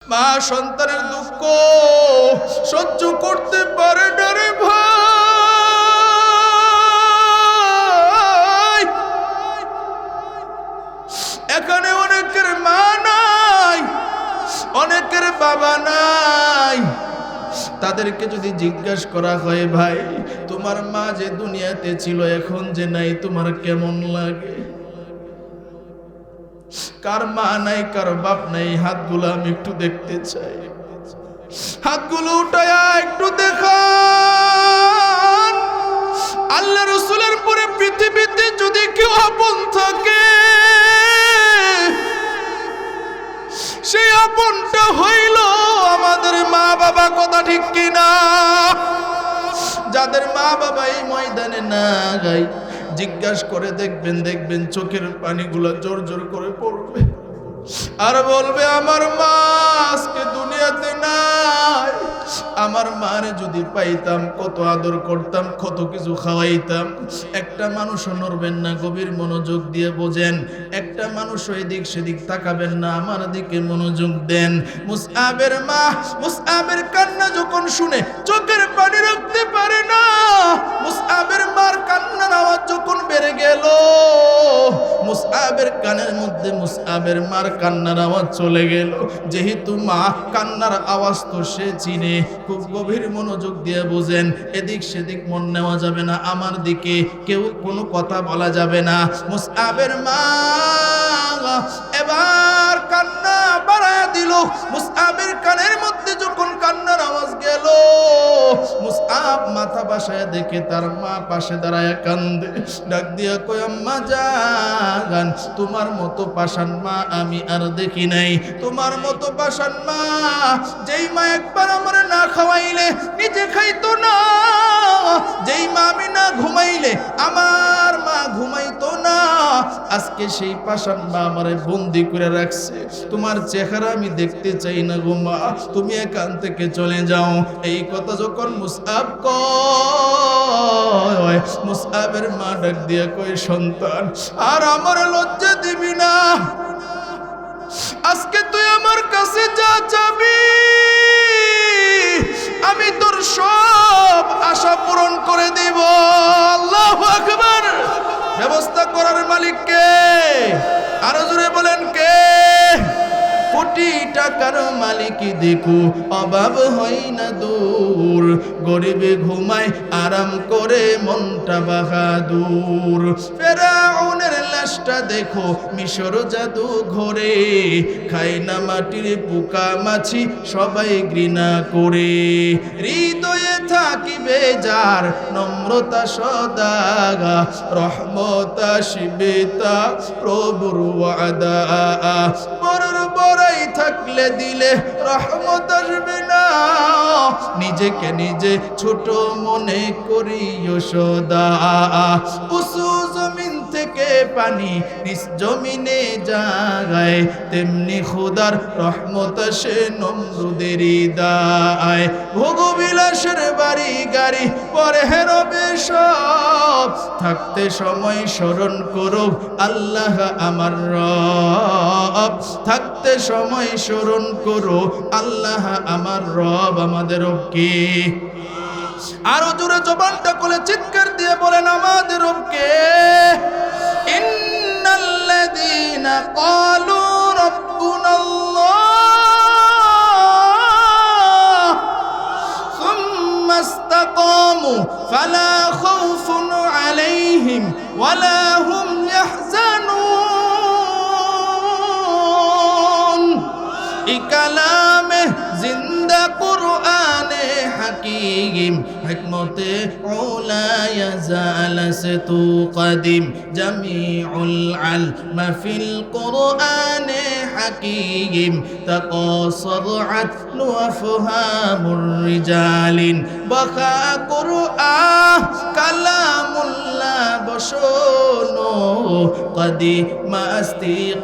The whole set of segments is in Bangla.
মা সন্তানের দুঃখ সহ্য করতে পারে না রে ভাই। এখানে অনেকের মা নাই, অনেকের বাবা নাই। তাদেরকে যদি জিজ্ঞাসা করা হয়, ভাই তোমার মা যে দুনিয়াতে ছিল এখন যে নাই, তোমার কেমন লাগে? কার মা নাই, কার বাপ নাই? হাতগুলো আমি একটু দেখতে চাই, হাতগুলো উঠায়া একটু দেখান। আল্লাহ রাসূলের পরে পৃথিবীতে যদি কেউ আপন থাকে, সেই আপনটা হইল আমাদের মা বাবা। কথা ঠিক কিনা? যাদের মা বাবা এই ময়দানে নাই, জিজ্ঞাসা করে দেখবেন চোখের পানিগুলো জোর জোর করে পড়বে আর বলবে, আমার মা আজকে দুনিয়াতে নাই। আমার মারে যদি পাইতাম, কত আদর করতাম, কত কিছু খাওয়াইতাম। একটা মানুষও নড়বেন না, গভীর মনোযোগ দিয়ে বোঝেন। একটা মানুষ এদিক সেদিক তাকাবেন না, আমার দিকে মনোযোগ দেন। মুসআবের মা মুসআবের কান্না যখন শুনে চোখের পানি রাখতে পারে না। মুসআবের মার কান্নার আওয়াজ যখন বেড়ে গেল, মুসআবের কানের মধ্যে মুসআবের মার কান্নার আওয়াজ চলে গেল। যেহেতু মা কান্নার আওয়াজ তো সে চিনে, খুব গভীর মনোযোগ দিয়ে বোঝেন। এদিক সেদিক মন নেওয়া যাবে না, আমার দিকে কেউ কোনো কথা বলা যাবে না। মুসআবের মা এবার কান্না বাড়ায়া দিল। মুসআবের কানের মধ্যে যখন কান্নার আওয়াজ গেল, মুসআব মাথা বাসায় দেখে তার মা পাশে দাঁড়ায় কান্দে। ডাক দিয়া কয়, আম্মা জান, তোমার মতো পাষাণ মা আমি আর দেখি নাই। তোমার মতো পাষাণ মা, যেই মা একবার আমার না খাওয়াইলে নিজে খাইতো না, যেই মা আমি না ঘুমাইলে আমার মা ঘুমাইতো না, আজকে সেই পাষাণ মা আমারে বন্দি করে রাখছে। তোমার চেহারা আমি দেখতে চাই না গো মা, তুমি এখান থেকে চলে যাও। এই কথা যখন মুসআব কয়, মুসআবের মা ডাক দিয়া কয়, সন্তান আর আমার লজ্জা দিবি না। আজকে তুই আমার কাছে যা চাবি, আমি তোর সব আশা পূরণ করে দিব। আল্লাহু আকবার। ব্যবস্থা করার মালিক কে? আরো জোরে বলেন কে? কোটি টাকার মালিক দেখো, অভাব হয় না দূর। গরিবে ঘুমায় আরাম করে মনটা বাহাদুর। ফেরাউনের লাশটা দেখো মিশর জাদু ঘরে, খায় না মাটির পোকা মাছি সবাই ঘৃণা করে। হৃদয়ে থাকিবে যার নম্রতা সদা, রহমত আসিবে তা প্রভুর ওয়াদা। বড়াই থাকলে দিলে রহমত আসবে না, নিজেকে নিজে ছোট মনে করিও সদা। উঁচু জমিন থেকে পানি নিজ জমিনে যায়, তেমনি খোদার রহমত আসে নমরুদের দায়। ভোগবিলাসের বাড়ি গাড়ি পরে হেরবে সব, থাকতে সময় স্মরণ করো আল্লাহ আমার রব। থাকতে সময় স্মরণ করো আল্লাহ আমার রব। আমাদের রব কে? আরো জোরে জবানটা খুলে চিৎকার দিয়ে বলেন, আমাদের রব কে? ইন্নাল্লাযীনা ক্বালু রাব্বুনাল্লাহ সুম্মা ইসতাকামু ফালা খাউফুন আলাইহিম ওয়ালা হুম ইয়াহজানুন। কালামে জিন্দা কুরআনে হাকিম, হিকমতে উলা ইয়াজালাসে তু কদিম। জামিউল আলম ফিল কুরআনে হাকিম, তাকাসারআত আফহামুর রিজালিন। বাকা কুরআন কালামুল্লাহ বসনো,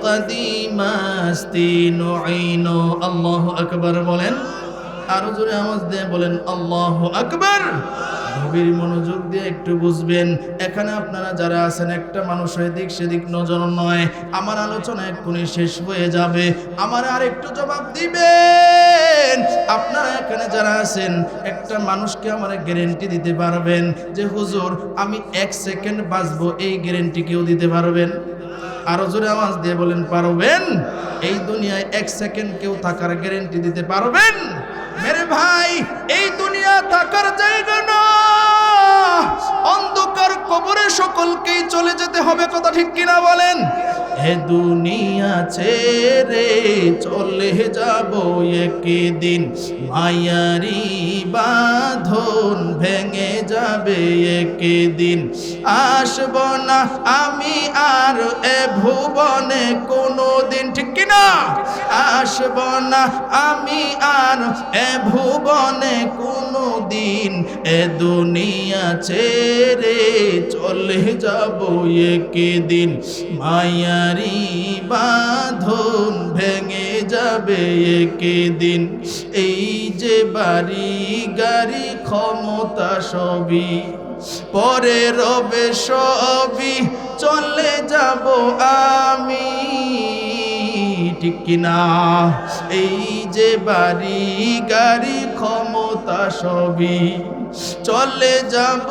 কদিমাস্তি নুইনো। আল্লাহু আকবার বলেন, আরো জোরে আওয়াজ দিয়ে বলেন আল্লাহু আকবার। গভীর মনোযোগ দিয়ে একটু বুঝবেন। এখানে আপনারা যারা আছেন, একটা মানুষ এদিক সেদিক নজর নয়, আমার আলোচনা এক্ষুনি শেষ হয়ে যাবে, আমার আর একটু জবাব দিবেন। আপনারা এখানে যারা আছেন, একটা মানুষকে আমার গ্যারেন্টি দিতে পারবেন যে হুজুর আমি 1 সেকেন্ড বাঁচবো, এই গ্যারেন্টি কেউ দিতে পারবেন? আরো জোরে আওয়াজ দিয়ে বলেন, পারবেন? এই দুনিয়ায় 1 সেকেন্ড কেউ থাকার গ্যারেন্টি দিতে পারবেন? মেরে ভাই, এই দুনিয়া থাকার জায়গা না, অন্ধকার কবরে সকলকেই চলে যেতে হবে, কথা ঠিক কিনা বলেন? এ দুনিয়া ছেড়ে চলে যাব একদিন, মায়ারি বাঁধন ভেঙে যাবে একদিন, আসব না আমি আর এ ভুবনে কোনোদিন, ঠিক কিনা? আসব না আমি আর এ ভুবনে কোনোদিন, এ দুনিয়া ছেড়ে চলে যাব একদিন, মায়ারি বাঁধন ভেঙে যাবে একদিন। এই যে বাড়ি গাড়ি ক্ষমতা সবই পরে রবে সবই, চলে যাব আমি, ঠিক কিনা? এই যে বাড়ি গাড়ি ক্ষমতা সবই, চলে যাব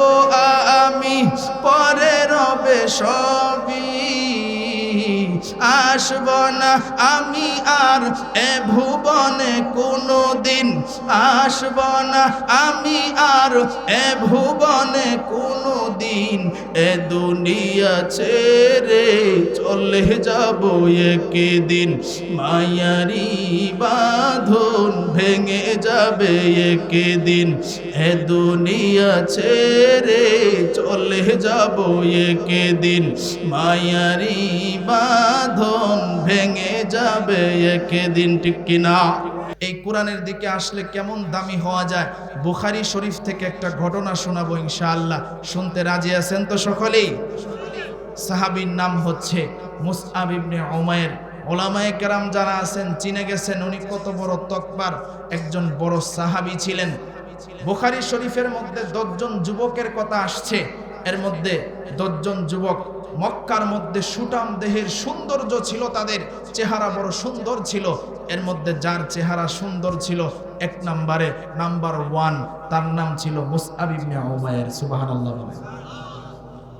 আমি, পরে রবে সবই, আসব না আমি আর এ ভুবনে কোনোদিন, আসব না আমি আর এ ভুবনে কোনোদিন, এ দুনিয়া ছেড়ে চলে যাব একদিন, মায়ারি বাঁধন ভেঙে যাবে একদিন, এ দুনিয়া ছেড়ে চলে যাব একদিন, মায়ারি বাঁধন ভেঙে যাবে একদিন, ঠিক কিনা? এই কোরআনের দিকে আসলে কেমন দামি হওয়া যায়। বুখারী শরীফ থেকে একটা ঘটনা শোনাবো ইনশাআল্লাহ, শুনতে রাজি আছেন তো সকলেই? সাহাবীর নাম হচ্ছে মুসআব ইবনে উমাইর। ওলামায়ে কেরাম যারা আছেন চিনে গেছেন, উনি কত বড় তকবার একজন বড় সাহাবী ছিলেন। বুখারী শরীফের মধ্যে 10 জন যুবকের কথা আসছে, এর মধ্যে 10 জন যুবক মক্কার মধ্যে সুঠাম দেহের সৌন্দর্য ছিল, তাদের চেহারা বড় সুন্দর ছিল। এর মধ্যে যার চেহারা সুন্দর ছিল এক নম্বরে, নাম্বার 1, তার নাম ছিল মুসআব ইবনে উমাইর। সুবহানাল্লাহ।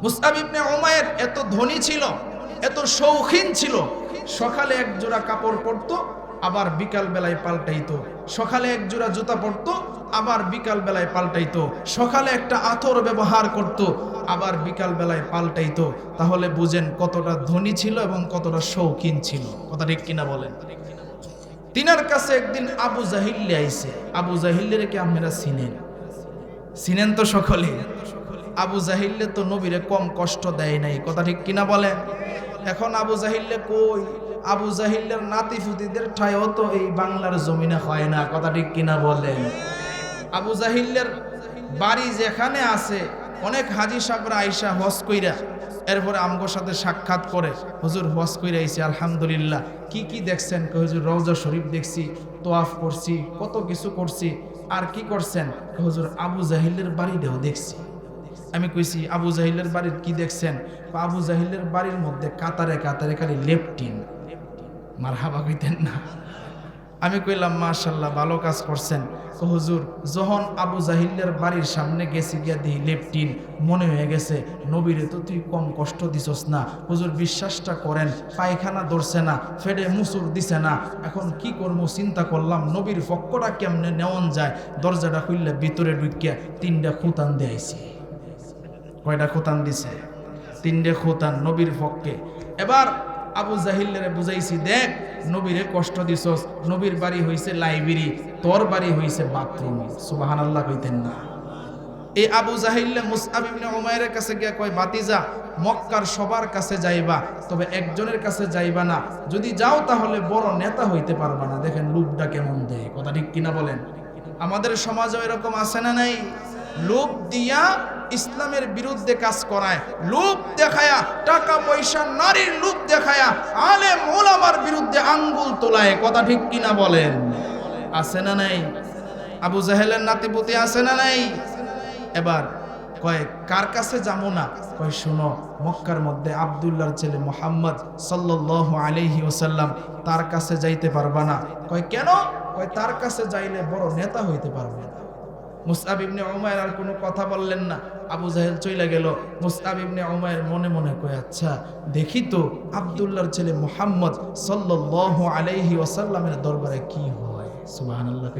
মুসআব ইবনে উমাইর এত ধনী ছিল, এত শৌখিন ছিল, সকালে এক জোড়া কাপড় পরতো, আবার বিকাল বেলায় পাল্টাইতো, সকালে এক জোড়া জুতা পরতো, আবার বিকাল বেলায় পাল্টাইতো, সকালে একটা আতর ব্যবহার করত, আবার বিকাল বেলায় পাল্টাইতো। তাহলে বুঝেন কতটা ধনী ছিল এবং কতটা শৌখিন ছিল, কথা ঠিক কিনা বলেন? তিনার কাছে একদিন আবু জাহিল আইছে। আবু জাহিলের কি আপনারা চিনেন তো সকলে? আবু জাহিলে তো নবীরে কম কষ্ট দেয় নাই, কথা ঠিক কিনা বলেন? এখন আবু জাহিলে কই? আবু জাহিলের নাতিফুতিদের ঠায়ও তো এই বাংলার জমিনে হয় না, কথা ঠিক কিনা বলেন? আবু জাহিলের বাড়ি যেখানে আছে, অনেক হাজি সাহেবরা আইসা হজ কইরা এরপরে আমগোর সাথে সাক্ষাৎ করে, হুজুর হজ কইরা আইছি আলহামদুলিল্লাহ, কি কি দেখছেন? হুজুর রওজা শরীফ দেখছি, তোয়াফ করছি, কত কিছু করছি। আর কি করছেন? হুজুর আবু জাহিলের বাড়িটাও দেখছি। আমি কইছি আবু জাহিলের বাড়ির কি দেখছেন? আবু জাহিলের বাড়ির মধ্যে কাতারে কাতারে খালি লেফটিন। মারহাবা কইতেন না? আমি কইলাম মাশাআল্লাহ, ভালো কাজ করছেন। হুজুর যখন আবু জাহিলের বাড়ির সামনে গেছি, গিয়া দিই লেফটিন, মনে হয়ে গেছে নবীরে তো তুই কম কষ্ট দিছস না। হুজুর বিশ্বাসটা করেন, পায়খানা ধরছে না, ফেডে মুসুর দিছে না। এখন কি করবো চিন্তা করলাম, নবীর পক্ষটা কেমনে নেওয়ান যায়। দরজাটা খুললে ভিতরে ঢুকিয়া 3টা খুতান দিয়েছি। কয়টা খুতান দিছে? 3টে খুতান নবীর পক্ষে। এবার আবু জাহিলের বুঝাইছি, দেখ নবীরে কষ্ট দিছস, নবীর বাড়ি হইছে লাইব্রেরি, তোর বাড়ি হইছে বাথরুম। সুবহানাল্লাহ কইতেন না? এই আবু জাহিল মুসআব ইবনে উমাইরের কাছে গিয়া কয়, বাতিজা মক্কার সবার কাছে যাইবা, তবে একজনের কাছে যাইবা না, যদি যাও তাহলে বড় নেতা হইতে পারবা না। দেখেন লোভটা কেমন দেয়, কথা ঠিক কিনা বলেন? আমাদের সমাজে এরকম আছে না নাই? লোভ দিয়া ইসলামের বিরুদ্ধে কাজ করায়, লোভ দেখায়া, টাকা পয়সা নারীর লোভ দেখায়া আলেম ওলামার বিরুদ্ধে আঙ্গুল তোলায়, কথা ঠিক কিনা বলেন? আছে না নাই? আবু জাহেলের নাতিপুতি আছে না নাই? এবার কয় কার কাছে যাবো না? কয় শুনো, মক্কার মধ্যে আব্দুল্লাহর ছেলে মুহাম্মদ সাল্লাল্লাহু আলাইহি ওয়াসাল্লাম, তার কাছে যাইতে পারবা না। কয় কেন? কয় তার কাছে যাইলে বড় নেতা হইতে পারবে না। মুসআব ইবনে উমাইর আর কোনো কথা বললেন না। আবু জাহেল চলে গেল। মুসআব ইবনে উমাইর মনে মনে কয় আচ্ছা দেখি তো আব্দুল্লাহর ছেলে মুহাম্মদ সাল্লাল্লাহু আলাইহি ওয়াসাল্লামের দরবারে কি হয়। সুবহানাল্লাহ।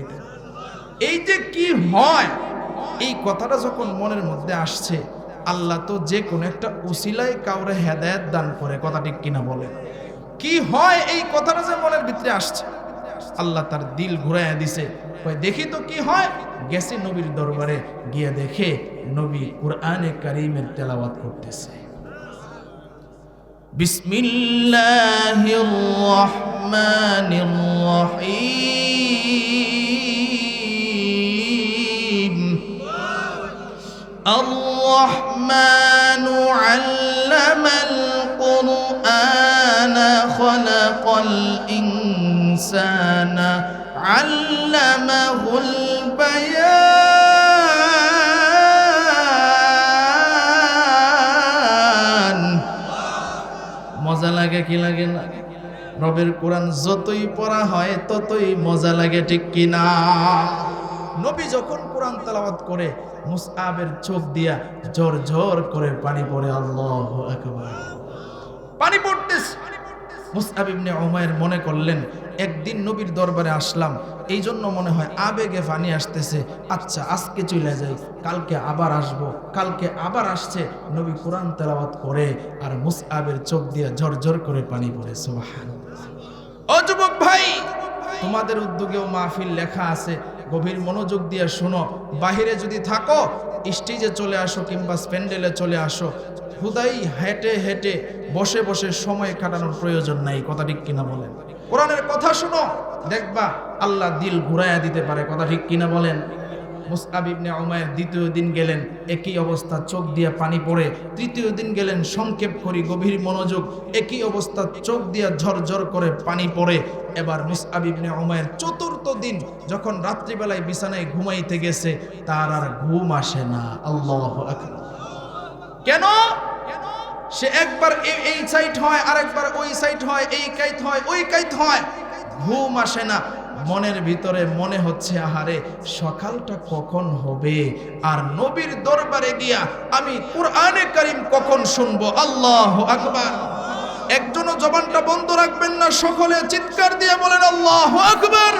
এই যে কি হয়, এই কথাটা যখন মনের মধ্যে আসছে, আল্লাহ তো যে কোনো একটা উসিলায় কাউরে হেদায়েত দান করে, কথা ঠিক কিনা বলে? কি হয় এই কথাটা যে মনের ভিতরে আসছে, আল্লাহ তার দিল ঘুরাইয়া দিছে। কয় দেখি তো কি হয়। গেছে নবীর দরবারে, গিয়ে দেখে নবী কুরআনে কারীমের তেলাওয়াত করতেছে। বিসমিল্লাহির রহমানির রহিম। আর-রহমানু আল্লামাল কুরআনা খালাকাল ইনসানা আল্লামাহুল বায়ান। মজা লাগে কি লাগে না? রবের কোরআন যতই পড়া হয় ততই মজা লাগে, ঠিক কিনা? নবী যখন কোরআন তেলাওয়াত করে মুসআবের চোখ দিয়া ঝর ঝর করে পানি পড়ে। আল্লাহু আকবার। পানি পড়তেছে। মুসআব ইবনে উমাইর মনে করলেন একদিন নবীর দরবারে আসলাম, এই জন্য মনে হয় আবেগে পানি আসতেছে। আচ্ছা আজকে চলে যাই, কালকে আবার আসব। কালকে আবার আসছে, নবী কোরআন তেলাওয়াত করে আর মুসআবের চোখ দিয়ে ঝরঝর করে পানি পড়ে। সুবহানাল্লাহ। ও যুবক ভাই, তোমাদের উদ্যোগেও মাহফিল লেখা আছে, গভীর মনোযোগ দিয়ে শোনো। বাহিরে যদি থাকো স্টেজে চলে আসো কিংবা স্প্যান্ডেলে চলে আসো। হুদাই হেঁটে হেঁটে বসে বসে সময় কাটানোর প্রয়োজন নাই, কথা ঠিক কিনা বলেন? কোরআনের কথা শুনো, দেখবা আল্লাহ দিল ঘুরাইয়া দিতে পারে, কথা ঠিক কিনা বলেন? মুসআব ইবনে উমাইর দ্বিতীয় দিন গেলেন, একই অবস্থা, চোখ দিয়ে পানি পড়ে। তৃতীয় দিন গেলেন, সংক্ষেপ করি, গভীর মনোযোগ, একই অবস্থা, চোখ দিয়ে ঝরঝর করে পানি পড়ে। এবার মুসআব ইবনে উমাইর চতুর্থ দিন যখন রাত্রিবেলায় বিছানায় ঘুমাইতে গেছে, তার আর ঘুম আসে না। আল্লাহু আকবার। কেন? সে একবার এই সাইড হয়, আরেকবার ওই সাইড হয়, এই কাইত হয়, ওই কাইত হয়, ঘুম আসে না। মনের ভিতরে মনে হচ্ছে আহারে সকালটা কখন হবে, আর নবীর দরবারে গিয়া আমি কুরআনে কারীম কখন শুনবো। আল্লাহু আকবার। একজনও জবানটা বন্ধ রাখবেন না, সকলে চিৎকার দিয়ে বলেন আল্লাহু আকবার।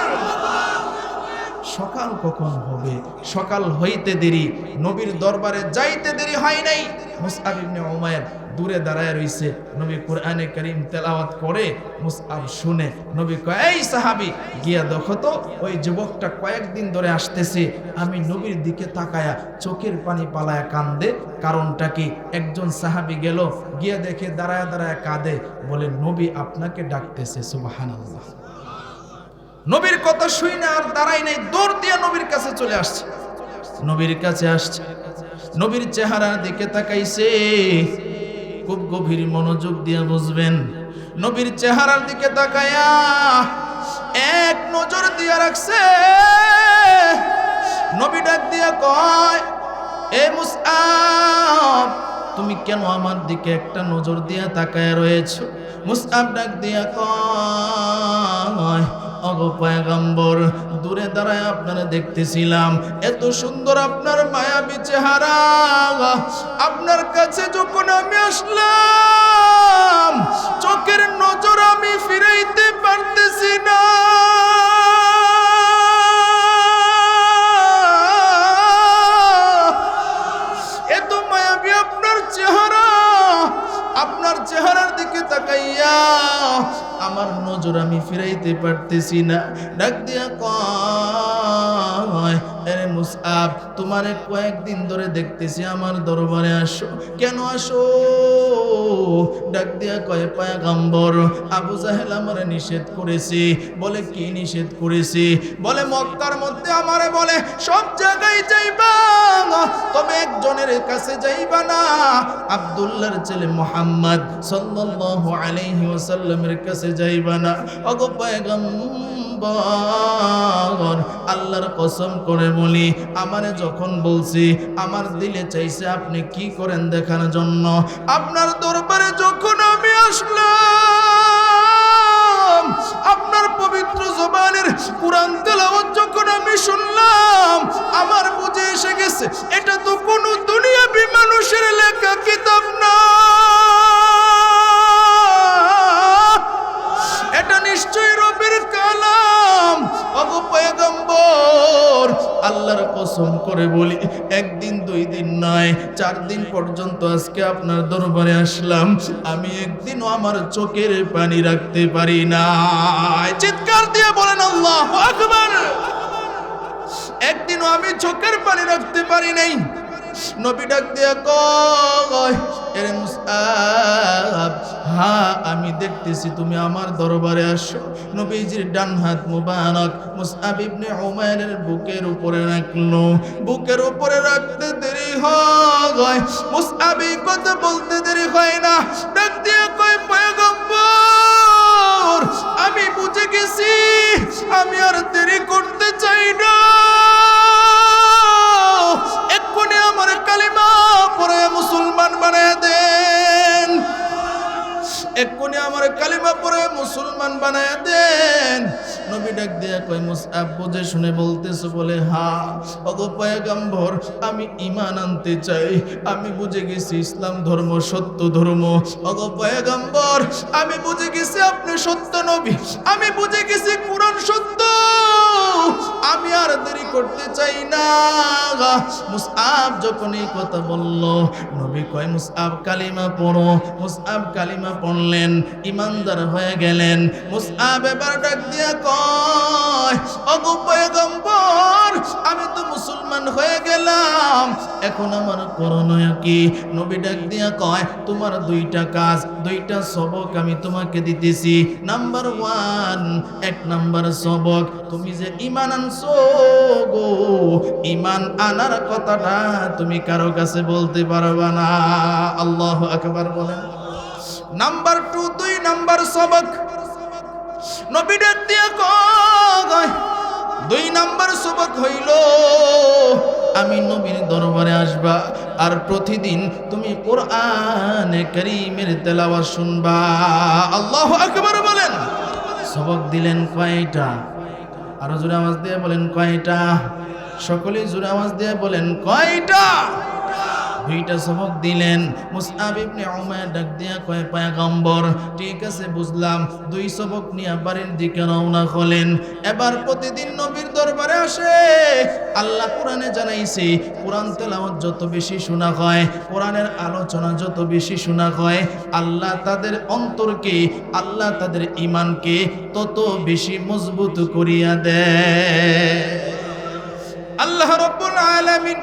সকাল কখন হবে? সকাল হইতে দেরি, নবীর দরবারে যাইতে দেরি হয় নাই। মুসআব ইবনে উমাইর দূরে দাঁড়ায় রইছে, নবী কুরআনে কারীম তেলাওয়াত করে। মুসআব শুনে, নবী কয় এই সাহাবী গিয়া দেখো তো ওই যুবকটা কয়েকদিন ধরে আসতেছে, আমি নবীর দিকে তাকায়া চোখের পানি পালায়া কান্দে, কারণটা কি? একজন সাহাবী গেল, গিয়া দেখে দাঁড়ায় দাঁড়ায় কাঁদে, বলে নবী আপনাকে ডাকতেছে। সুবহানাল্লাহ। নবীর কথা শুই না আর দাঁড়াই নাই, দৌড় দিয়ে নবীর কাছে চলে আসছে। নবীর কাছে আসছে, নবীর চেহারার দিকে তাকাইছে। খুব গভীর মনোযোগ দিয়ে বুঝবেন, নবীর চেহারার দিকে তাকায়া এক নজর দিয়ে রাখছে। নবী ডাক দিয়া কয়, এ মুসআব তুমি কেন আমার দিকে একটা নজর দিয়া তাকায়া রয়েছো? মুসআব ডাক দিয়া কয়, ওগো পয়গম্বর, দূরে দাঁড়ায় আপনারা দেখতেছিলাম, এত সুন্দর আপনার মায়াবী চেহারা। আপনার কাছে যখন আমি আসলাম, চোখের নজর আমি ফিরাইতে পারতেছি না। এত মায়াবী আপনার চেহারা, আপনার চেহারার দিকে তাকাইয়া আমার নজর আমি ফিরাইতে পারতেছি না। ডাক দিয়া কয়, আরে মুসআব তোমারে কয়েকদিন ধরে দেখতেছি, আমার দরবারে আসো, কেন আসো? ডাক দিয়া কয়, পয়গম্বর আবু জাহেল আমারে নিষেধ করেছে। বলে কি নিষেধ করেছে? বলে মক্কার মধ্যে আমারে বলে সব জায়গায় যাইবা, তবে একজনের কাছে যাইবা না, আব্দুল্লাহর ছেলে মুহাম্মদ সাল্লাল্লাহু আলাইহি ওয়াসাল্লামের কাছে যাইবা না। ওগো পয়গম্বর, আল্লাহ আল্লাহর কসম করে বলি, আমারে যখন বলছি আমার দিলে চাইছে আপনি কি করেন দেখার জন্য। আপনার দরবারে যখন আমি আসলাম, আপনার পবিত্র জবানের কুরআন তেলাওয়াত যখন আমি শুনলাম, আমার বুঝে এসে গেছে এটা তো কোনো দুনিয়াবি মানুষের লেখা কিতাব না, এটা নিশ্চয়ই রবের কালাম। ওগো পয়গম্বর, আল্লাহর কসম করে বলি, একদিন দুই দিন নয়, 4 দিন পর্যন্ত আজকে আপনার দরবারে আসলাম, আমি একদিনও আমার চোখের পানি রাখতে পারি না। চিৎকার দিয়ে বলেন আল্লাহু আকবার। একদিনও আমি চোখের পানি রাখতে পারি নাই। নবী ডাক দিয়া কয়, এরে মুসআব, হ্যাঁ আমি দেখতেছি তুমি আমার দরবারে আসো। নবীজির ডান হাত মুবারক মুসআব ইবনে উমাইরের বুকের উপরে রাখলো। বুকের উপরে রাখতে দেরি হয়, মুসআব এই কথা বলতে দেরি হয় না, ডাক দিয়া কয়, পয়গম্বর আমি বুঝে গেছি, আমি আর দেরি করতে চাই না, এক্ষুনি আমার কালিমা পড়ে মুসলমান বানায় দেন, এক্ষুনি আমার কালিমা পড়ে মুসলমান বানায় দেন। নবী ডাক দিয়া কয়, মুসআব বুঝে শুনে বলতেছো বলে, হ্যাঁ ওগো পয়গম্বর আমি ঈমান আনতে চাই, আমি বুঝে গেছি ইসলাম ধর্ম সত্য ধর্ম। ওগো পয়গম্বর আমি বুঝে গেছি আপনি সত্য নবী, আমি বুঝে গেছি কুরআন সত্য, আমি আর দেরি করতে চাই না। মুসআব যখন এই কথা বলল, নবী কয়, মুসআব কালিমা পড়ো। মুসআব কালিমা পড়লেন, ইমানদার হয়ে গেলেন। মুসআব এবার ডাক দিয়া কয়, ওগো পয়গম্বর আমি তো মুসলমান হয়ে গেলাম, এখন আমার করণীয় কি? নবী ডাক দিয়া কয়, তোমার 2টা কাজ, 2টা সবক আমি তোমাকে দিতেছি। নাম্বার 1, 1 নাম্বার সবক, তুমি যে ঈমান আনছো গো, ঈমান আনার কথাটা তুমি কারো কাছে বলতে পারবা না। আল্লাহু আকবার বলেন। নাম্বার 2, 2 নাম্বার সবক, নবী ডাক দিয়া কয়, 2 নাম্বার সবক হইল, আমি নবীর দরবারে আসবা আর প্রতিদিন তুমি কোরআনে কারীমের তেলাওয়াত শুনবা। আল্লাহু আকবার বলেন। সবক দিলেন কয়টা? আরো জোরে আওয়াজ দিয়ে বলেন কয়টা? সকলেই জোরে আওয়াজ দিয়ে বলেন কয়টা? 2টা সবক দিলেন। মুসআব ইবনে উমাইর ডাক দিয়া কয়, পয়গম্বর ঠিক আছে বুঝলাম। 2 সবক নিয়ে বাড়ির দিকে রওনা হলেন। এবার প্রতিদিন নবীর দরবারে আসে। আল্লাহ কোরআনে জানাইছে, কোরআন তেলাওয়াত যত বেশি শোনা হয়, কোরআনের আলোচনা যত বেশি শোনা হয়, আল্লাহ তাদের অন্তরকে, আল্লাহ তাদের ঈমানকে তত বেশি মজবুত করিয়া দেয়। আল্লাহ রাব্বুল আলামিন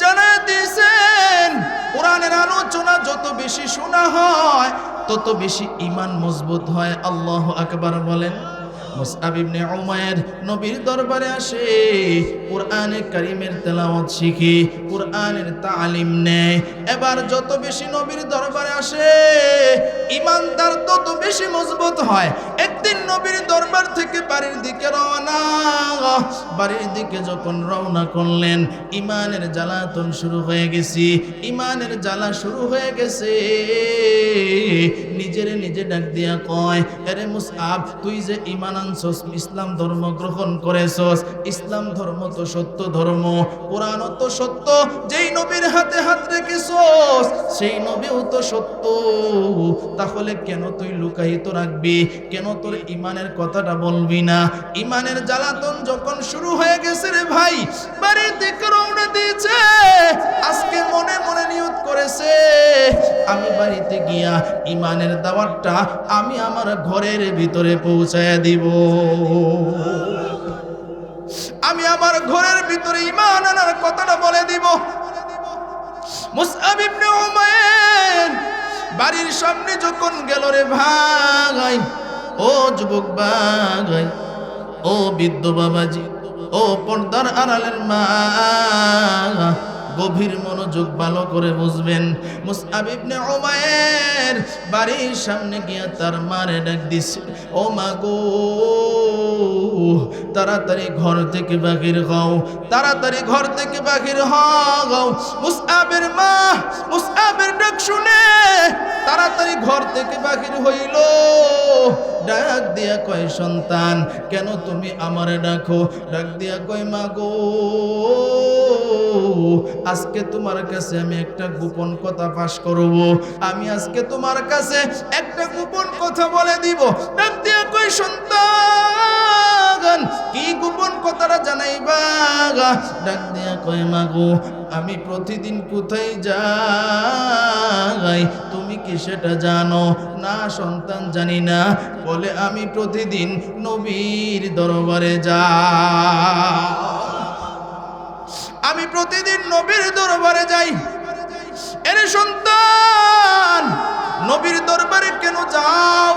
জানায় দিয়েছেন, কোরআনের আলোচনা যত বেশি শোনা হয় তত বেশি ঈমান মজবুত হয়। আল্লাহু আকবার বলেন। মুসআব ইবনে উমাইর নবীর দরবারে আসে, কোরআনে কারীমের তেলাওয়াত শিখে, কোরআনের তালিম নেয়। এবার যত বেশি নবীর দরবারে আসে, ঈমান তার তত বেশি মজবুত হয়। একদিন নবীর দরবার থেকে বাড়ির দিকে রওনা, বাড়ির দিকে যখন রওনা করলেন, ঈমানের জ্বালাতন শুরু হয়ে গেছে, ঈমানের জ্বালা শুরু হয়ে গেছে। নিজেরে নিজে ডাক দিয়া কয়, আরে মুসআব তুই যে ঈমান আনছস, ইসলাম ধর্ম গ্রহণ করেছস, ইসলাম ধর্ম তো সত্য ধর্ম, কোরআন তো সত্য, যেই নবীর হাতে হাত রেখেছস সেই নবীও তো সত্য, তাহলে কেন তুই লুকায়িত রাখবি? কেন তোর ঈমানের কথাটা বলবি না? ঈমানের জ্বালাতন যখন শুরু হয়ে গেছে রে ভাই, বাড়ির দিকে রওনা দিয়েছে। আজকে মনে মনে নিয়ত করেছে, আমি বাড়িতে গিয়া ঈমানের দাওয়াতটা আমি আমার ঘরের ভিতরে পৌঁছায় দিব, আমি আমার ঘরের ভিতরে ঈমান আনার কথাটা বলে দিব। মুসআব ইবনে উমাইর বাড়ির সামনে যখন গেল রে ভাই, ও যুবক ভাই, ও বৃদ্ধ বাবাজি, ও পর্দার আড়ালের মা, গভীর মনোযোগ ভালো করে বুঝবেন। মুসআব ইবনে উমাইর বাড়ির সামনে গিয়া তার মারে ডাক দিছে, ও মা গো, তাড়াতাড়ি ঘর থেকে বাহির হও, তাড়াতাড়ি ঘর থেকে বাহির হও। মুসআবের মা মুসআবের ডাক শুনে তাড়াতাড়ি ঘর থেকে বাহির হইল। ডাক দিয়া কয়, সন্তান কেন তুমি আমারে ডাকো? ডাক দিয়া কয়, মা গো, আজকে তোমার কাছে আমি একটা গোপন কথা ফাঁস করব। আমি আজকে তোমার কাছে একটা গোপন কথা বলে দিব। ডাক দিয়া কয়, সন্তান কি গোপন কথাটা জানাইবা? ডাক দিয়া কয়, মা গো, আমি প্রতিদিন কোথায় যাই তুমি কি সেটা জানো? না সন্তান, জানি না। বলে, আমি প্রতিদিন নবীর দরবারে যাই, আমি প্রতিদিন নবীর দরবারে যাই। এরে সন্তান, নবীর দরবারে কেন যাও?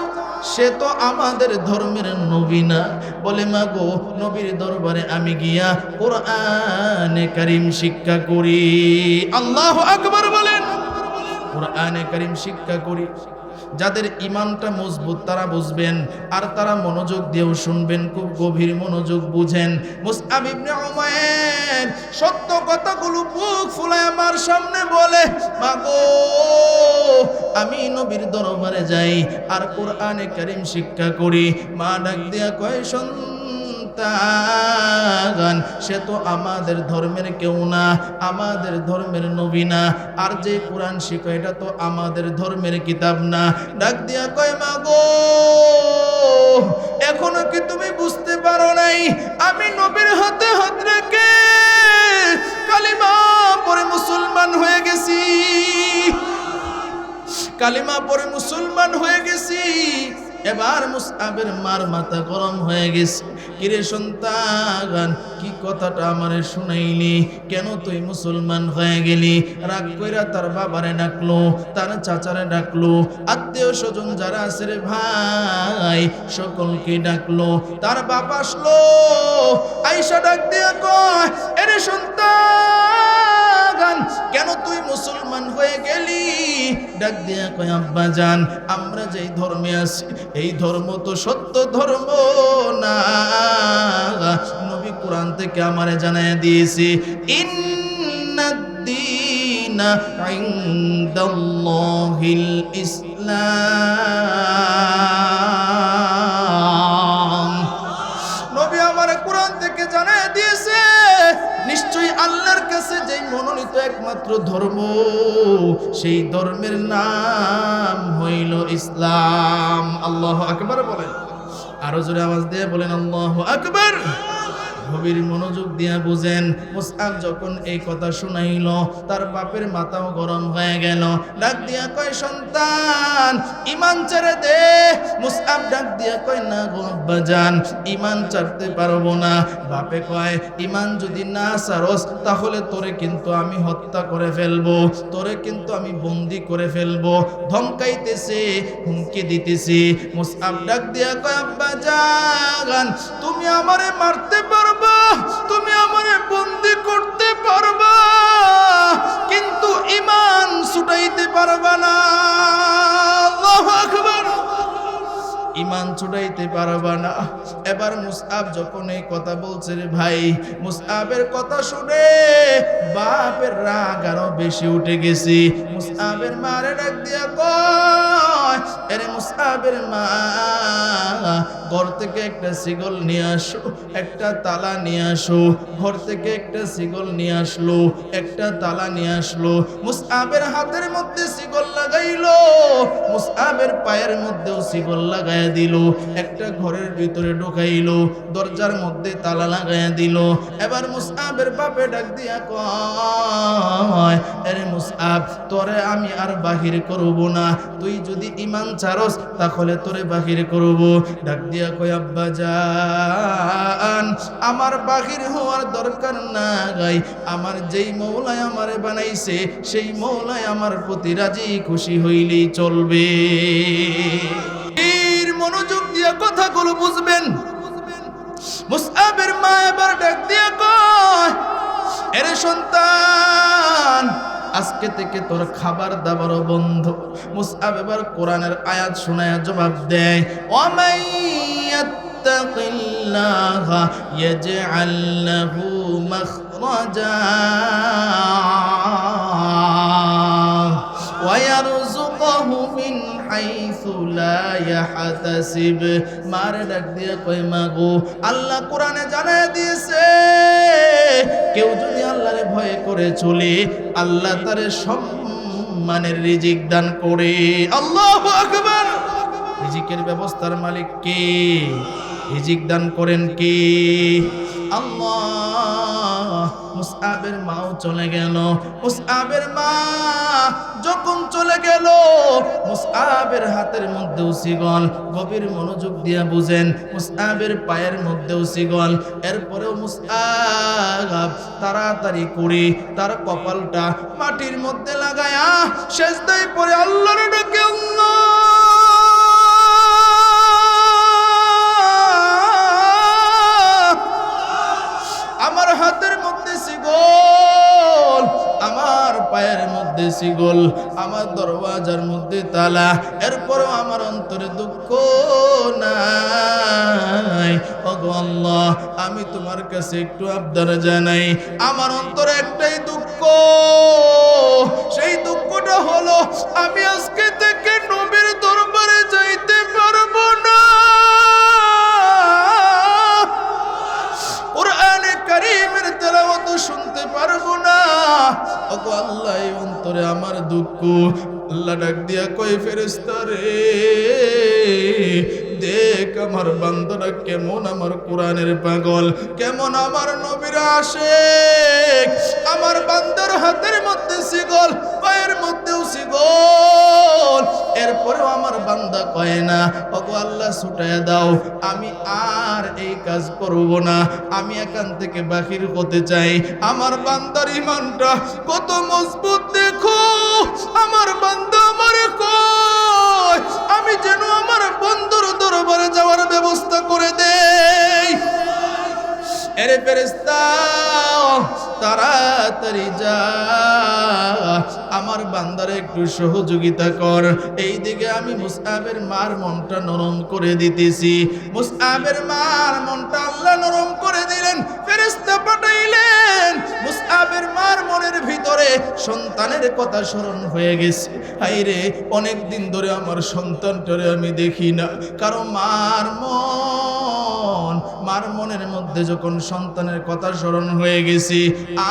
সে তো আমাদের ধর্মের নবী না। বলে, মা গো, নবীর দরবারে আমি গিয়া কোরআনে কারীম শিক্ষা করি। আল্লাহু আকবার বলেন। কোরআনে কারীম শিক্ষা করি। যাদের ইমানটা মজবুত তারা বুঝবেন, আর তারা মনোযোগ দিয়েও শুনবেন, খুব গভীর মনোযোগ বুঝেন। মুসআব ইবনে উমাইর সত্য কথাগুলো বুক ফুলায় আমার সামনে বলে, মা গো, আমি নবীর দরবারে যাই আর কোরআনে কারীম শিক্ষা করি। মা ডাক দিয়া কয়, সন্তান সে তো আমাদের ধর্মের কেউ না, আমাদের ধর্মের নবী না, আর যে কোরআন শিখো এটা তো আমাদের ধর্মের কিতাব না। ডাক দিয়া কয়, মা গো, এখনো কি তুমি বুঝতে পারো নাই? আমি নবীর হাতে হাত রেখে কালিমা পড়ে মুসলমান হয়ে গেছি, কালিমা পড়ে মুসলমান হয়ে গেছি। এবার মুসআবের মার মাথা গরম হয়ে গেছে। কিরে সন্তান, কি কথাটা আমারে শুনাইলি? কেন তুই মুসলমান হয়ে গেলি? রাগ কইরা তার বাবারে ডাকলো, তার চাচারে ডাকলো, আত্মীয় স্বজন যারা আছে রে ভাই সকলকে ডাকলো। তার বাপ আসলো, আইসা ডাক দিয়া কয়, এরে সন্তান কেন তুই মুসলমান হয়ে গেলি? ডাক দিয়া কয়, আব্বা জান, আমরা যেই ধর্মে আছি এই ধর্ম তো সত্য ধর্ম না। নবী কোরআন থেকে আমারে জানায় দিয়েছে, ইন্নাদ-দীনা ইনদাল্লাহিল ইসলাম। নবী আমারে কোরআন থেকে জানায় দিয়েছে, নিশ্চয়ই আল্লাহর কাছে যেই মনোনীত একমাত্র ধর্ম, সেই ধর্মের নাম হইল ইসলাম। আল্লাহু আকবার বলেন। আরো জোরে আওয়াজ দিয়ে বলেন, আল্লাহু আকবার। গভীর মনোযোগ দিয়া বুঝেন। মুসআব যখন এই কথা শুনাইল, তার বাপের মাথাও গরম হয়ে গেল। ডাক দিয়া কয়, সন্তান ঈমান ছেড়ে দে। মুসআব ডাক দিয়া কয়, না গো আব্বা জান, ঈমান ছাড়তে পারবো না। বাপে কয়, ঈমান যদি না ছাড়স তাহলে তোরে কিন্তু আমি হত্যা করে ফেলবো, তোরে কিন্তু আমি বন্দি করে ফেলবো। ধমকাইতেছে, হুমকি দিতেছে। মুসআব ডাক দিয়া কয়, আব্বা জান, তুমি আমারে মারতে পারো, তুমি আমারে বন্দি করতে পারবা, কিন্তু ঈমান ছুটাইতে পারবা না। আল্লাহু আকবার। ঈমান ছুটাইতে পারবা না। এবার মুসআব যখন এই কথা বলছে রে ভাই, মুসআবের কথা শুনে বাপের রাগ আরো বেশি উঠে গেছে। মুসআবের মারে ডাক দিয়া কয়, আরে মুসআবের মা, ঘর থেকে একটা শিকল নিয়ে আসো, একটা তালা নিয়ে আসো। ঘর থেকে একটা শিকল নিয়ে আসলো, একটা তালা নিয়ে আসলো। মুসআবের হাতের মধ্যে শিকল লাগাইলো, মুসআবের পায়ের মধ্যেও শিকল লাগাইয়া দিল। একটা ঘরের ভিতরে ঢুকাইলো, দরজার মধ্যে তালা লাগাইয়া দিল। এবার মুসআবের বাপে ডাক দিয়া কয়, আরে মুসআব, তোরে আমি আর বাহির করব না, তুই যদি ঈমান ছাড়স তাহলে তোরে বাহির করব। ডাক দিয়া কয়, আব্বা জান, আমার বাহির হওয়ার দরকার নাই। আমার যেই মওলায় আমারে বানাইছে সেই মওলায় আমার প্রতি রাজি খুশি হইলেই চলবে। মনোযোগ দিয়ে কথাগুলো বুঝবেন। মুসআবের মা এবার ডাক দিয়া কয়, এরে সন্তান, আজকে থেকে তোর খাবার দাবারও বন্ধ। মুসআব এবার কোরআনের আয়াত শোনায়া জবাব দেয়, ওয়ামাইয়াত ইয়াত্তাকিল্লাহা ইয়াজআল লাহু মাখরাজা ওয়া ইয়ারযুকুহু মিন হাইসু লা ইয়াহতাসিব। মারে ডাক দিয়ে কই মাগো, আল্লাহ কোরআনে জানায় দিয়েছে কেউ যদি আল্লাহরে ভয় করে চলে, আল্লাহ তারে সম্মানের রিজিক দান করে। আল্লাহু আকবার। রিজিকের ব্যবস্থার মালিক কে? রিজিক দান করেন কে? আল্লাহ। মুসআবের মাও চলে গেল। মুসআবের মা যখন চলে গেল, মুসআবের হাতের মধ্যেও শিকল। গভীর মনোযোগ দিয়া বুঝেন, মুসআবের পায়ের মধ্যেও শিকল। এরপরেও মুসআব তাড়াতাড়ি করে তার কপালটা মাটির মধ্যে লাগায়া সেজদায় পড়ে আল্লাহর ডাকে, আল্লাহ আমার হাতের মধ্যে শিকল, আমার পায়ের মধ্যে শিকল, আমার দরওয়াজার মধ্যে তালা, এরপরও আমার অন্তরে দুঃখ নাই। ওগো আল্লাহ, আমি তোমার কাছে একটু আবদার জানাই। আমার অন্তরে একটাই দুঃখ, সেই দুঃখটা হলো আমি আজকে থেকে নবীর দরবারে যাইতে পারবো না, কোরআনে কারীমের তেলাওয়াত শুনতে পারবো না। ওগো আল্লাহ, এই অন্তরে আমার দুঃখ। আল্লাহ ডাক দিয়া কই, ফেরেশতা রে, দেখ আমার বান্দারা কেমন আমার কোরআনের পাগল, কেমন আমার নবীর আশিক। আমার বান্দার হাতের মধ্যে শিকল, পায়ের মধ্যেও শিকল, এরপরেও আমার বান্দা কয় না ওগো আল্লাহ ছুটায় দাও, আমি আর এই কাজ করব না, আমি এখান থেকে বাহির হতে চাই। আমার বান্দার ঈমানটা কত মজবুত দেখো। আমার বান্দা আমারে কয় আমি যেন আমার বন্ধুর দরবারে যাওয়ার ব্যবস্থা করে দেই। এরে ফেরেশতা, তাড়াতাড়ি যা, আমার বান্দারে একটু সহযোগিতা কর। এইদিকে আমি মুসআবের মার মনটা নরম করে দিতেছি। মুসআবের মার মনটা আল্লাহ নরম করে দিলেন, ফেরেশতা পাঠাইলেন। মুসআবের মার মনের ভিতরে সন্তানের কথা স্মরণ হয়ে গেছে। হায়রে, অনেক দিন ধরে আমার সন্তানটারে আমি দেখি না। কারণ মার মনের মধ্যে যখন সন্তানের কথা স্মরণ হয়ে গেছে,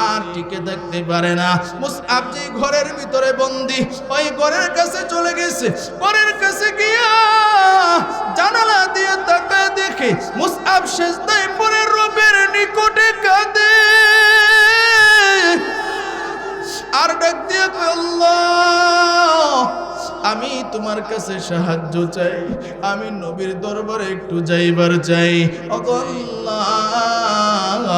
আর টিকে থাকতে পারে না। মুসআব যে ঘরের ভিতরে বন্দী, ওই ঘরের কাছে চলে গেছে। ঘরের কাছে গিয়া জানালা দিয়ে তাকায় দেখে মুসআব সেজদায় পড়ে রবের নিকটে কাঁদে, আর ডাক দিয়ে কয়, আল্লাহ আমি তোমার কাছে সাহায্য চাই, আমি নবীর দরবারে একটু যাইবার চাই। ওগো আল্লাহ,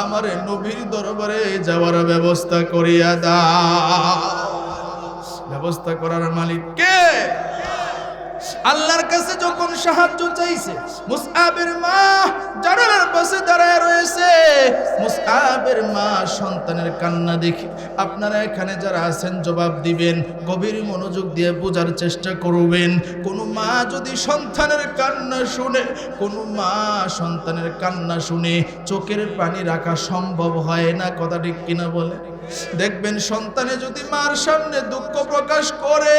আমারে নবীর দরবারে যাওয়ার ব্যবস্থা করিয়া দাও। ব্যবস্থা করার মালিক কে? আল্লাহর কাছে যখন সাহায্য চাইছে, মুসআবের মা জানালার পাশে দাঁড়ায় রয়েছে। মুসআবের মা সন্তানের কান্না দেখে, আপনারা এখানে যারা আছেন জবাব দিবেন, গভীর মনোযোগ দিয়ে বোঝার চেষ্টা করবেন। কোনো মা যদি সন্তানের কান্না শুনে, কোনো মা সন্তানের কান্না শুনে চোখের পানি রাখা সম্ভব হয় না, কথা ঠিক কিনা বলে? দেখবেন সন্তানে যদি মার সামনে দুঃখ প্রকাশ করে,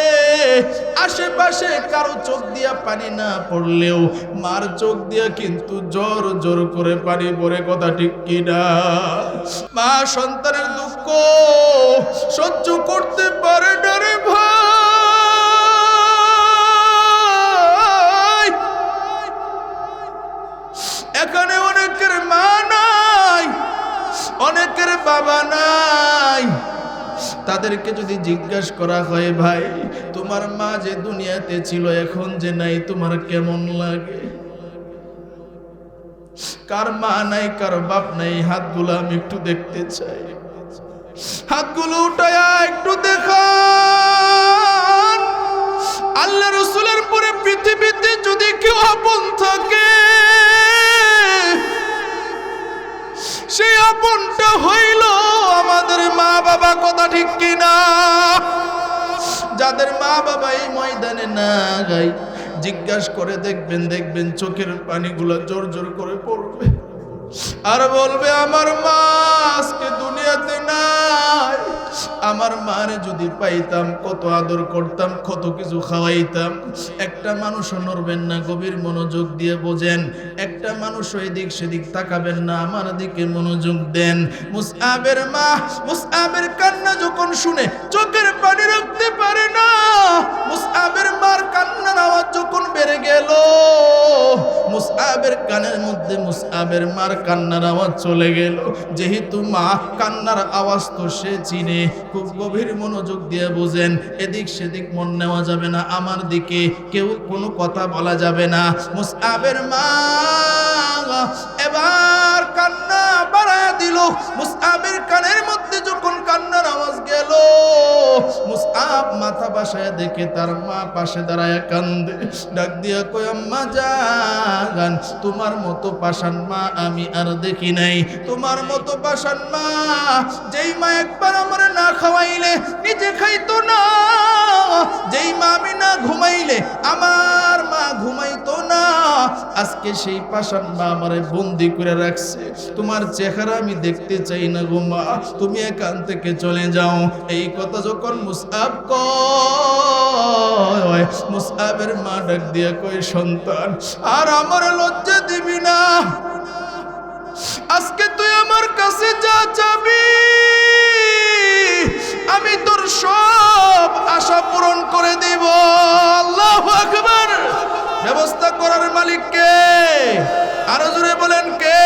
আশেপাশে কারো চোখ দিয়া পানি না পড়লেও মার চোখ দিয়া কিন্তু জোর জোর করে পানি পড়ে, কথা ঠিক কিনা? মা সন্তানের দুঃখ সহ্য করতে পারে না রে ভাই। এখানে অনেকের মা নাই, অনেকের বাবা নাই। তাদেরকে যদি জিজ্ঞাসা করা হয়, ভাই তোমার মা যে দুনিয়াতে ছিল এখন যে নাই, তোমার কেমন লাগে? কার মা নাই, কার বাপ নাই? হাতগুলো আমি একটু দেখতে চাই, হাতগুলো উঠায়া একটু দেখান। আল্লাহ রাসূলের পরে পৃথিবীতে যদি কেউ আপন থাকে, সেই আপনটা হইল আমাদের মা বাবা, কথা ঠিক কিনা? যাদের মা বাবা এই ময়দানে নাই, জিজ্ঞাসা করে দেখবেন চোখের পানিগুলো জোর জোর করে পড়বে আর বলবে আমার মা আজকে দুনিয়াতে নাই। আমার মারে যদি পাইতাম কত আদর করতাম, কত কিছু খাওয়াইতাম। একটা মানুষও নড়বেন না, গভীর মনোযোগ দিয়ে বোঝেন। একটা মানুষ এদিক সেদিক তাকাবেন না, আমার দিকে মনোযোগ দেন। মুসআবের মা মুসআবের কান্না যখন শুনে চোখের পানি রাখতে পারে না। মুসআবের মার কান্নার আওয়াজ যখন বেড়ে গেল, মুসআবের কানের মধ্যে মুসআবের মার কান্নার আওয়াজ চলে গেল। যেহেতু মা কান্নার আওয়াজ তো সে চিনে, খুব গভীর মনোযোগ দিয়ে বোঝেন। এদিক সেদিক মন নেওয়া যাবে না, আমার দিকে কেউ কোনো কথা বলা যাবে না। মুসআবের মা এবার কান্না বাড়ায় দিল। মুসআবের কানের মধ্যে যখন কান্নার আওয়াজ গেল, মুসআব মাথা বাসায় দেখে তার মা পাশে দাঁড়ায় কান্দে। ডাক দিয়া কয় আম্মা জান, তোমার মতো পাষাণ মা আমি আর দেখি নাই। তোমার মতো পাষাণ মা, যেই মা একবার আমার না খাওয়াইলে নিজে খাইতো না, যেই মা আমি না ঘুমাইলে আমার মা ঘুমাইতো না, আজকে সেই পাষাণ মা আমারে বন্দি করে রাখছে। তোমার চেহারা আমি দেখতে চাই না গো মা, তুমি এখান থেকে চলে যাও। এই কথা যখন মুসআব কয়, মুসআবের মা ডাক দিয়া কয় সন্তান আর আমার লজ্জা দিবি না, আজকে তুই আমার কাছে যা চাবি আমি তোর সব আশা পূরণ করে দেব। আল্লাহু আকবার। ব্যবস্থা করার মালিক কে? আরো জোরে বলেন কে?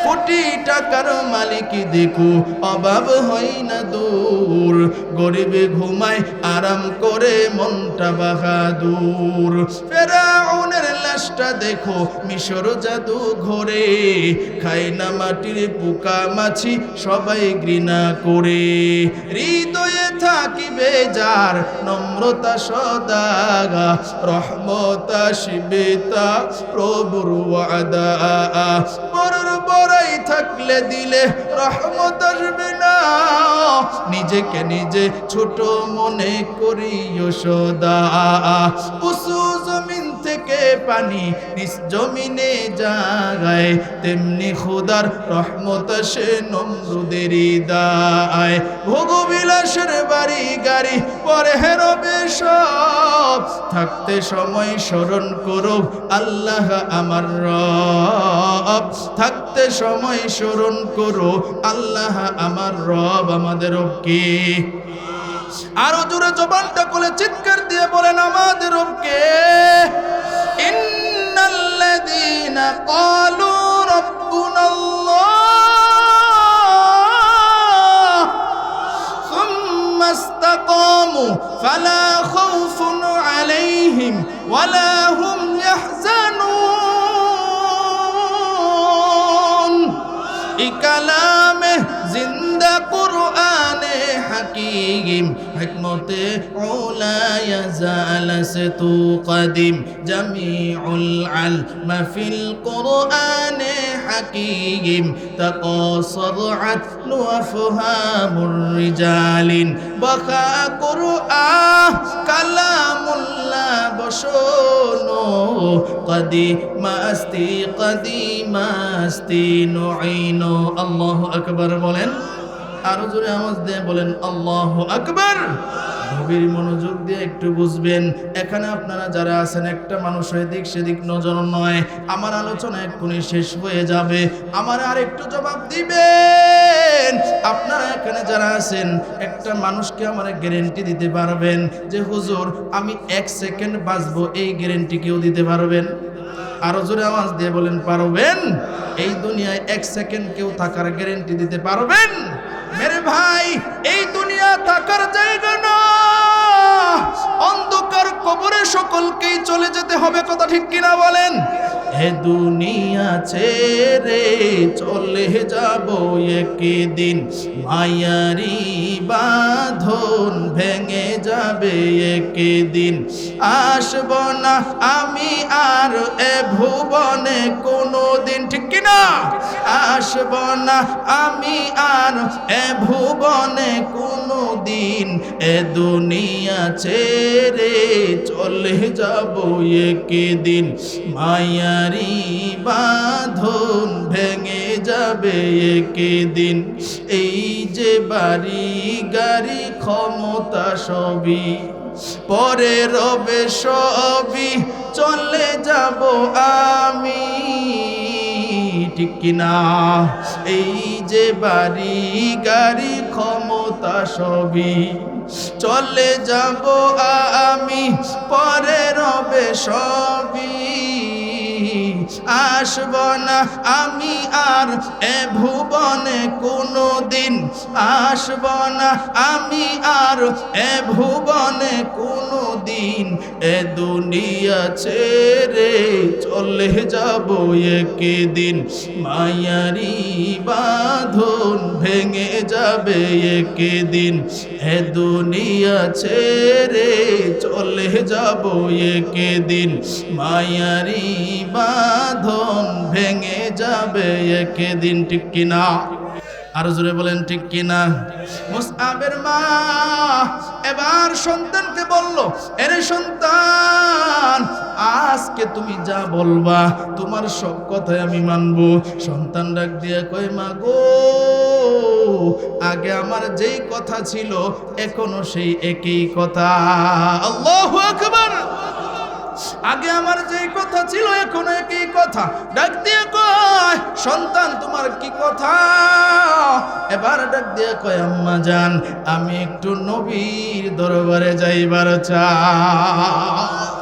কোটি টাকার মালিক দেখো অভাব হয় না দূর, গরিবে ঘুমায় আরাম করে মনটা বাহাদুর। ফেরাউনের লাশটা দেখো মিশর জাদু ঘরে, খায় না মাটির পোকা মাছি সবাই ঘৃণা করে। হৃদয়ে থাকিবে যার নম্রতা সদা, রহমত আসিবে তা প্রভুর ওয়াদা। বড়র বড়াই থাকলে দিলে রহমত আসবে না, নিজেকে নিজে ছোট মনে করিও সদা। উঁচু জমিন থেকে পানি নিজ জমিনে জাগায়, তেমনি খোদার রহমত আসে নমরুদের দায়। ভোগবিলাসের বাড়ি গাড়ি পরে হেরবে সব, থাকতে সময় স্মরণ করো আল্লাহ আমার রব, থাকতে সময় স্মরণ করো আল্লাহ আমার রব। আমাদের রব কে? আরো জোরে জবানটা খুলে চিৎকার দিয়ে বলেন আমাদের রব কে? ইন্নাল্লাযীনা ক্বালু রাব্বুনাল্লাহ সুম্মা ইসতাকামু ফালা খাউফুন আলাইহিম ওয়ালা হুম ইয়াহজানুন। এই কালামে জিন্দা কুরআনে হাকিম, হিকমতে উলা ইয়াজাল সে তু কদিম, জামিউল আলম ফিল কুরআনে হাকিম, তাকাসারআত আফহামুর রিজালিন, বাকা কুরআন কালামুল্লাহ বশনো, কদিমাস্তি কদিমাস্তি নুঈনু। আল্লাহু আকবার বলেন, আরো জোরে আওয়াজ দিয়ে বলেন আল্লাহু আকবার। গভীর মনোযোগ দিয়ে একটু বুঝবেন। এখানে আপনারা যারা আছেন, একটা মানুষ এদিক সেদিক নজর নয়। আমার আলোচনা এক্ষুনি শেষ হয়ে যাবে, আমার আর একটু জবাব দিবেন। আপনারা এখানে যারা আছেন, একটা মানুষকে আমার গ্যারেন্টি দিতে পারবেন যে হুজুর আমি 1 সেকেন্ড বাঁচবো, এই গ্যারেন্টি কেউ দিতে পারবেন? আরো জোরে আওয়াজ দিয়ে বলেন পারবেন? এই দুনিয়ায় 1 সেকেন্ড কেউ থাকার গ্যারেন্টি দিতে পারবেন? মেরে ভাই, এই দুনিয়া থাকার জায়গা না, অন্ধকার কবরে সকলকেই চলে যেতে হবে। কথা ঠিক কিনা বলেন? হে দুনিয়া ছেড়ে চলে যাব একদিন, মায়ারি বাঁধন ভেঙে যাবে একদিন। আসব না আমি আর এ ভুবনে কোনোদিন, ঠিক কিনা? আসব না আমি আর এ ভুবনে কোনো দিন এ দুনিয়া ছেড়ে চলে যাব একদিন মায়ারি বাঁধন ভেঙে যাবে একদিন এই যে বাড়ি গাড়ি ক্ষমতা সবই পরে রবে সবই চলে যাব আমি ঠিক কিনা এই যে বাড়ি গাড়ি ক্ষমতা সবই চলে যাব আমি পরে রবে সবই আসব না আমি আর এ ভুবনে কোনো দিন আসব না আমি আর এ ভুবনে কোনো দিন এ দুনিয়া ছেড়ে চলে যাব একদিন মায়ারি বাঁধন ভেঙে যাবে একদিন এ দুনিয়া ছেড়ে চলে যাব একদিন মায়ারি বাঁধন ভেঙে যাবে একদিন ঠিক কিনা আর জোরে বলেন ঠিক কিনা মুসআবের মা এবার সন্তানকে বলল এরে সন্তান আজকে তুমি যা বলবা তোমার সব কথাই আমি মানব সন্তান ডাক দিয়ে কয় মা গো আগে আমার যেই কথা ছিল এখনো সেই একই কথা আল্লাহু আকবার আগে আমার যেই কথা ছিল এখন একই কথা ডাক দিয়ে কয় সন্তান তোমার কি কথা এবার ডাক দিয়ে কয় আম্মা জান আমি একটু নবীর দরবারে যাইবার চাই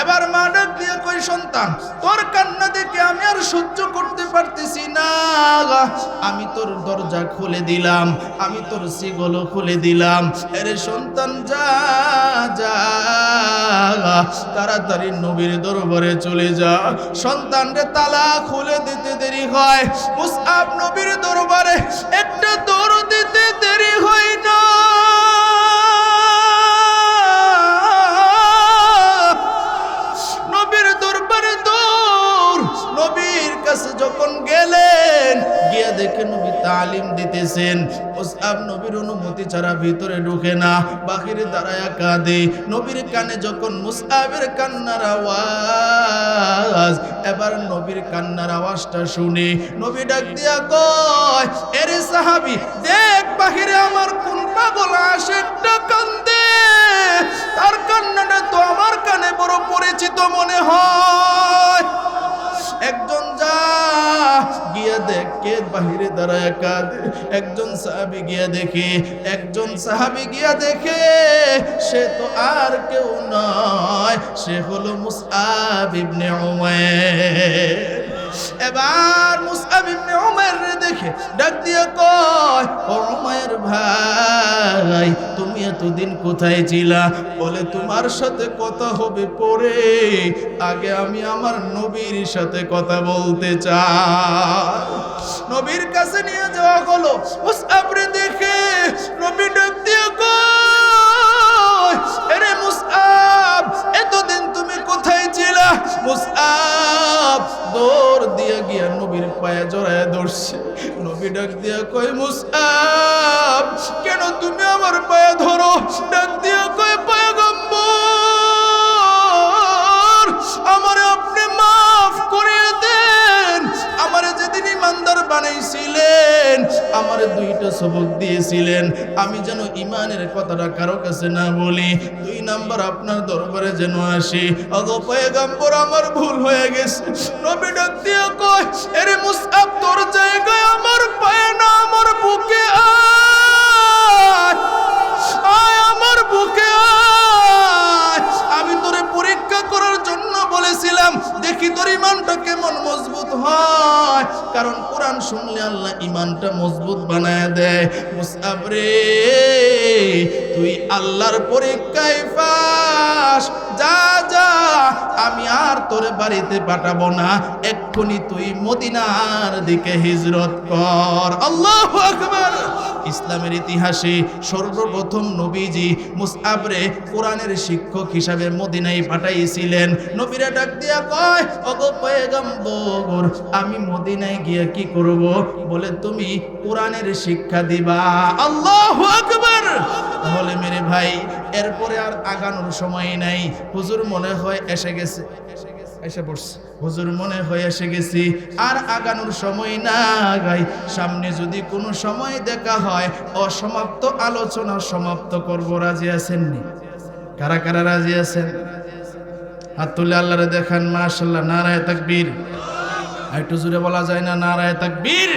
এবার মা ডাক দিয়ে কই সন্তান তোর কান্না দেখে আমি আর সহ্য করতে পারতেছি না আমি তোর দরজা খুলে দিলাম আমি তোর শিকল খুলে দিলাম আরে সন্তান যা যা তাড়াতাড়ি নবীর দরবারে চলে যা সন্তানরে তালা খুলে দিতে দেরি হয় মুসআব নবীর দরবারে একটা দৌড় দিতে দেরি হয় না যখন গেলেন গিয়ে দেখে নবী তালিম দিতেছেন মুসআব নবীর অনুমতি ছাড়া ভিতরে ঢুকে না বাহিরে দাঁড়ায়া কাঁদে নবীর কানে যখন মুসআবের কান্নার আওয়াজ এবার নবীর কান্নার আওয়াজটা শুনে নবী ডাক দিয়া কয় এরে সাহাবী দেখ বাহিরে আমার কোন পাগল আশেকটা কান্দে তার কান্নাটা তো আমার কানে বড় পরিচিত মনে হয় একজন যা গিয়া দেখে বাহিরে দাঁড়ায় কাঁদে একজন সাহাবী গিয়া দেখে একজন সাহাবী গিয়া দেখে সে তো আর কেউ নয় সে হলো মুসআব ইবনে উমাইর এবার মুসআব ইবনে উমাইর দেখে ডাক দিয়ে কয় ও উমাইর ভাই তুমি এতদিন কোথায় ছিলা বলে তোমার সাথে কথা হবে পরে আগে আমি আমার নবীর সাথে কথা বলতে চাই নবীর কাছে নিয়ে যাওয়া হলো মুসআব রে দেখে নবী ডাক দিয়ে কয় আরে মুসআব এতদিন তুমি কোথায় ছিলা মুসআব দৌড় দিয়ে গিয়া নবীর পায়ে জড়ায় ধরছে নবী ডাক দিয়া কয় মুসআব কেন তুমি আমার পায়ে ধরো ডাক দিয়া কয় পয়গম্বর আমারে আপনি মাফ করে দেন আমারে যেদিন ইমানদার বানাইছিলেন আমারে দুইটা সবক দিয়েছিলেন আমি যেন ইমানের কথাটা কারো কাছে না বলি 2 নাম্বার আপনার দরবারে যেন আসি ওগো পয়গম্বর আমার ভুল হয়ে গেছে নবী ডাক দিয়ে কয় আরে মুসআব তোর জায়গায় আমার পায়ে না আমার বুকে আয় আয় আমার বুকে আয় আমি তোরে পরীক্ষা করার জন্য বলেছিলাম দেখি তোর ইমানটা কেমন মজবুত হয় কারণ কোরআন শুনলে আল্লাহ ইমানটা মজবুত বানায় দেয় মুসআব রে তুই আল্লাহর পরীক্ষায় পাস যা যা আমি আর তোরে বাড়িতে পাঠাবো না এক্ষুনি তুই মদিনার দিকে হিজরত কর আল্লাহু আকবার ইসলামের ইতিহাসে সর্বপ্রথম নবীজি মুসআবরে কোরআনের শিক্ষক হিসাবে মদিনায় পাঠাইছিলেন। নবীরা ডাক দিয়া কয়, ওগো পয়গম্বর, আমি মদিনায় গিয়ে কি করব? বলে তুমি কোরআনের শিক্ষা দিবা। আল্লাহু আকবার। তাহলে মেরে ভাই, এরপরে আর আগানোর সময় নাই। হুজুর মনে হয় এসে গেছে, এসে পড়ছে, হুজুর মনে হয় এসে গেছি, আর আগানোর সময় না গাই। সামনে যদি কোনো সময় দেখা হয়, অসমাপ্ত আলোচনা সমাপ্ত করব। রাজি আছেননি? কারা কারা রাজি আছেন? হাত তুলে আল্লাহরে দেখান। মাশাআল্লাহ, নারায়ে তাকবীর। একটু জোরে বলা যায় না নারায়ে তাকবীর?